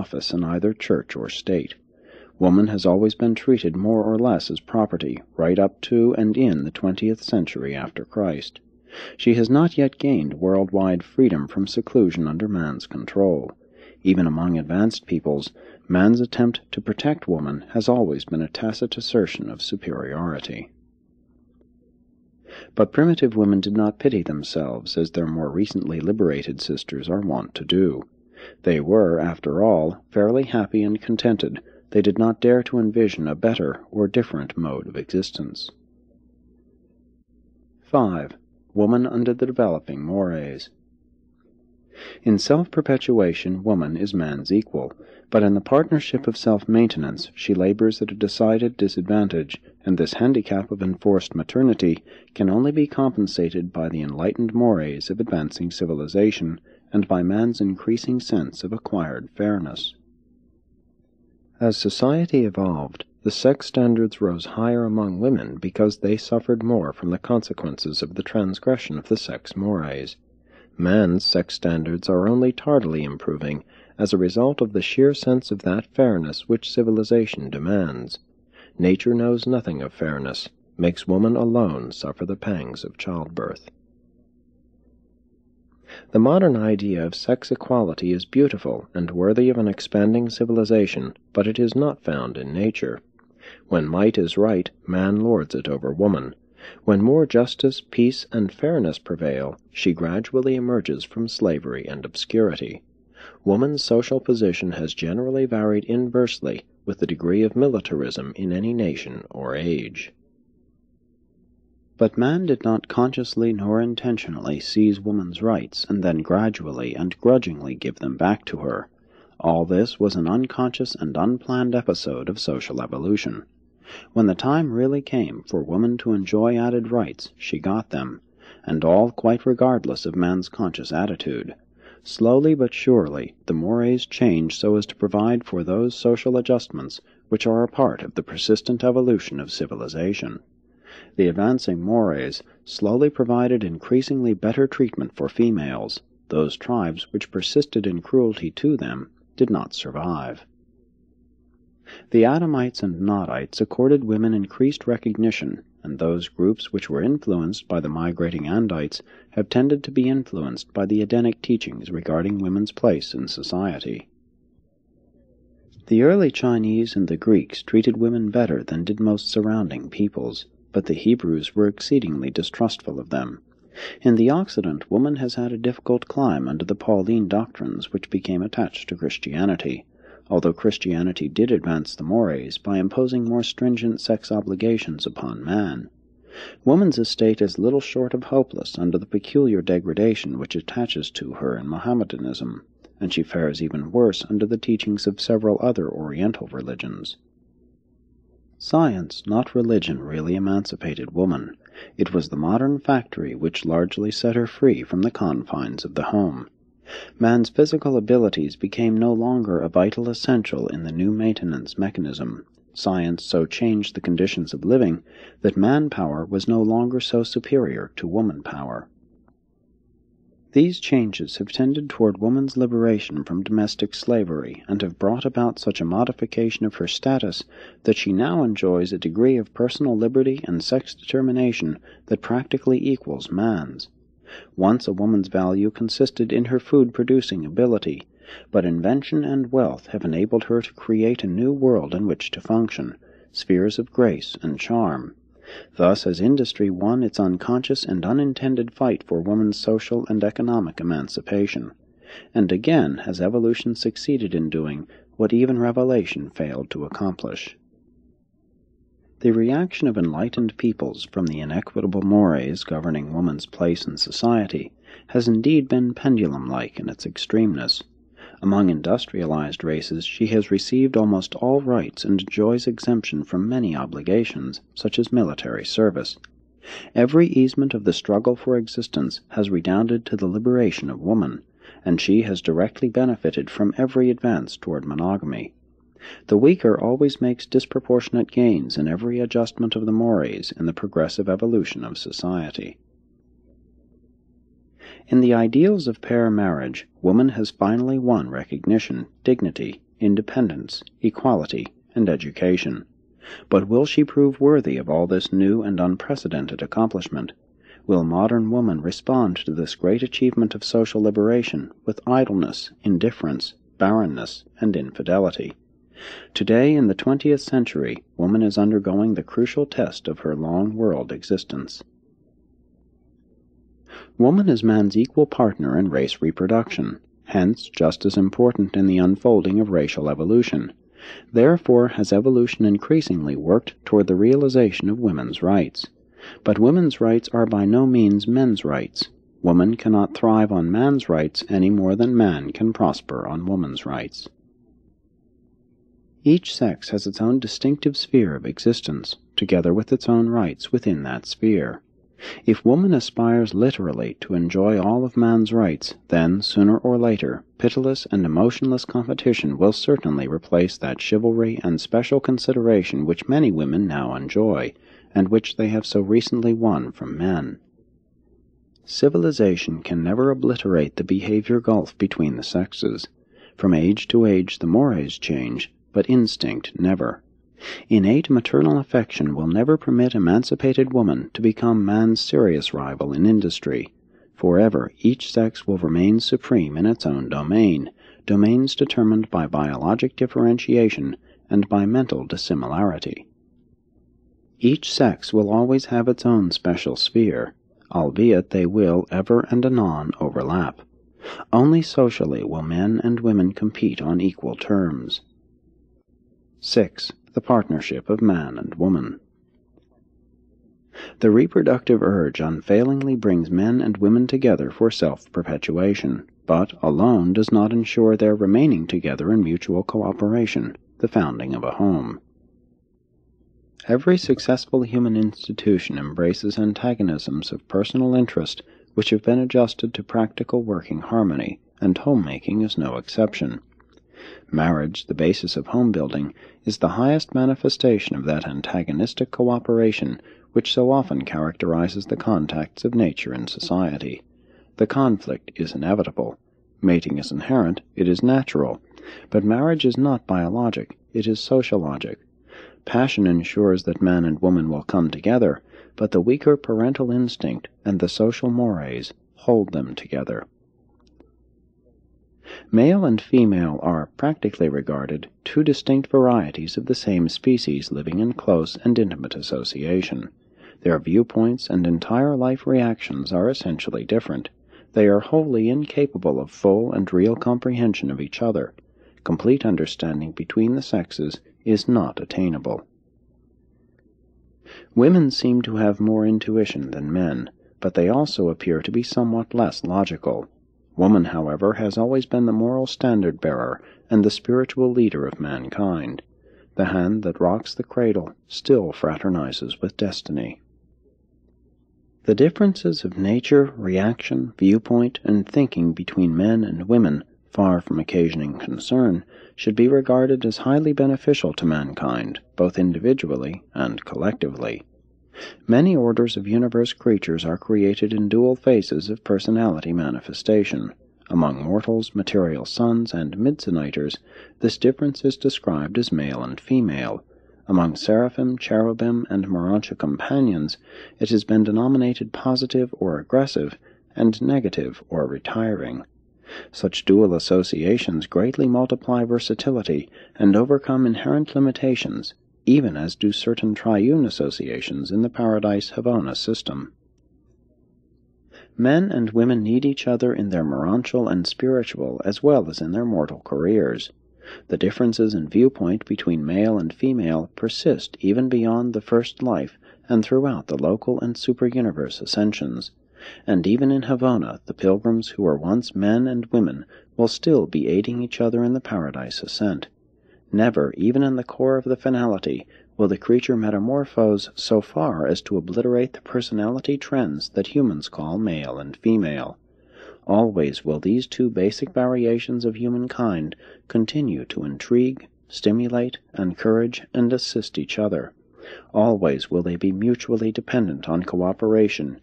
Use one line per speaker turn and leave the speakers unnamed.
office in either church or state. Woman has always been treated more or less as property, right up to and in the 20th century after Christ. She has not yet gained worldwide freedom from seclusion under man's control. Even among advanced peoples, man's attempt to protect woman has always been a tacit assertion of superiority. But primitive women did not pity themselves as their more recently liberated sisters are wont to do. They were, after all, fairly happy and contented. They did not dare to envision a better or different mode of existence. 5. Woman under the developing mores. In self-perpetuation, woman is man's equal, but in the partnership of self-maintenance she labors at a decided disadvantage, and this handicap of enforced maternity can only be compensated by the enlightened mores of advancing civilization and by man's increasing sense of acquired fairness. As society evolved, the sex standards rose higher among women because they suffered more from the consequences of the transgression of the sex mores. Man's sex standards are only tardily improving as a result of the sheer sense of that fairness which civilization demands. Nature knows nothing of fairness, makes woman alone suffer the pangs of childbirth. The modern idea of sex equality is beautiful and worthy of an expanding civilization, but it is not found in nature. When might is right, man lords it over woman. When more justice, peace, and fairness prevail, she gradually emerges from slavery and obscurity. Woman's social position has generally varied inversely with the degree of militarism in any nation or age. But man did not consciously nor intentionally seize woman's rights and then gradually and grudgingly give them back to her. All this was an unconscious and unplanned episode of social evolution. When the time really came for woman to enjoy added rights, she got them, and all quite regardless of man's conscious attitude. Slowly but surely, the mores changed so as to provide for those social adjustments which are a part of the persistent evolution of civilization. The advancing mores slowly provided increasingly better treatment for females. Those tribes which persisted in cruelty to them did not survive. The Adamites and Nodites accorded women increased recognition, and those groups which were influenced by the migrating Andites have tended to be influenced by the Edenic teachings regarding women's place in society. The early Chinese and the Greeks treated women better than did most surrounding peoples, but the Hebrews were exceedingly distrustful of them. In the Occident, woman has had a difficult climb under the Pauline doctrines which became attached to Christianity, although Christianity did advance the mores by imposing more stringent sex obligations upon man. Woman's estate is little short of hopeless under the peculiar degradation which attaches to her in Mohammedanism, and she fares even worse under the teachings of several other Oriental religions. Science, not religion, really emancipated woman. It was the modern factory which largely set her free from the confines of the home. Man's physical abilities became no longer a vital essential in the new maintenance mechanism. Science so changed the conditions of living that man-power was no longer so superior to woman-power. These changes have tended toward woman's liberation from domestic slavery and have brought about such a modification of her status that she now enjoys a degree of personal liberty and sex determination that practically equals man's. Once a woman's value consisted in her food-producing ability, but invention and wealth have enabled her to create a new world in which to function, spheres of grace and charm. Thus has industry won its unconscious and unintended fight for woman's social and economic emancipation, and again has evolution succeeded in doing what even revelation failed to accomplish. The reaction of enlightened peoples from the inequitable mores governing woman's place in society has indeed been pendulum-like in its extremeness. Among industrialized races she has received almost all rights and enjoys exemption from many obligations, such as military service. Every easement of the struggle for existence has redounded to the liberation of woman, and she has directly benefited from every advance toward monogamy. The weaker always makes disproportionate gains in every adjustment of the mores in the progressive evolution of society. In the ideals of pair marriage, woman has finally won recognition, dignity, independence, equality, and education. But will she prove worthy of all this new and unprecedented accomplishment? Will modern woman respond to this great achievement of social liberation with idleness, indifference, barrenness, and infidelity? Today, in the 20th century, woman is undergoing the crucial test of her long world existence. Woman is man's equal partner in race reproduction, hence just as important in the unfolding of racial evolution. Therefore has evolution increasingly worked toward the realization of women's rights. But women's rights are by no means men's rights. Woman cannot thrive on man's rights any more than man can prosper on woman's rights. Each sex has its own distinctive sphere of existence, together with its own rights within that sphere. If woman aspires literally to enjoy all of man's rights, then, sooner or later, pitiless and emotionless competition will certainly replace that chivalry and special consideration which many women now enjoy, and which they have so recently won from men. Civilization can never obliterate the behavior gulf between the sexes. From age to age the mores change, but instinct never. Innate maternal affection will never permit emancipated woman to become man's serious rival in industry. Forever each sex will remain supreme in its own domain, domains determined by biologic differentiation and by mental dissimilarity. Each sex will always have its own special sphere, albeit they will ever and anon overlap. Only socially will men and women compete on equal terms. 6. The partnership of man and woman. The reproductive urge unfailingly brings men and women together for self-perpetuation, but alone does not ensure their remaining together in mutual cooperation, the founding of a home. Every successful human institution embraces antagonisms of personal interest which have been adjusted to practical working harmony, and homemaking is no exception. Marriage, the basis of home building, is the highest manifestation of that antagonistic cooperation which so often characterizes the contacts of nature and society. The conflict is inevitable. Mating is inherent, it is natural. But marriage is not biologic, it is sociologic. Passion ensures that man and woman will come together, but the weaker parental instinct and the social mores hold them together. Male and female are, practically regarded, two distinct varieties of the same species living in close and intimate association. Their viewpoints and entire life reactions are essentially different. They are wholly incapable of full and real comprehension of each other. Complete understanding between the sexes is not attainable. Women seem to have more intuition than men, but they also appear to be somewhat less logical. Woman, however, has always been the moral standard-bearer and the spiritual leader of mankind. The hand that rocks the cradle still fraternizes with destiny. The differences of nature, reaction, viewpoint, and thinking between men and women, far from occasioning concern, should be regarded as highly beneficial to mankind, both individually and collectively. Many orders of universe creatures are created in dual phases of personality manifestation. Among mortals, material sons, and midsoniters, this difference is described as male and female. Among seraphim, cherubim, and Urantia companions, it has been denominated positive or aggressive, and negative or retiring. Such dual associations greatly multiply versatility and overcome inherent limitations, even as do certain triune associations in the Paradise Havona system. Men and women need each other in their morontial and spiritual as well as in their mortal careers. The differences in viewpoint between male and female persist even beyond the first life and throughout the local and super-universe ascensions. And even in Havona, the pilgrims who were once men and women will still be aiding each other in the Paradise ascent. Never, even in the core of the finality, will the creature metamorphose so far as to obliterate the personality trends that humans call male and female. Always will these two basic variations of humankind continue to intrigue, stimulate, encourage, and assist each other. Always will they be mutually dependent on cooperation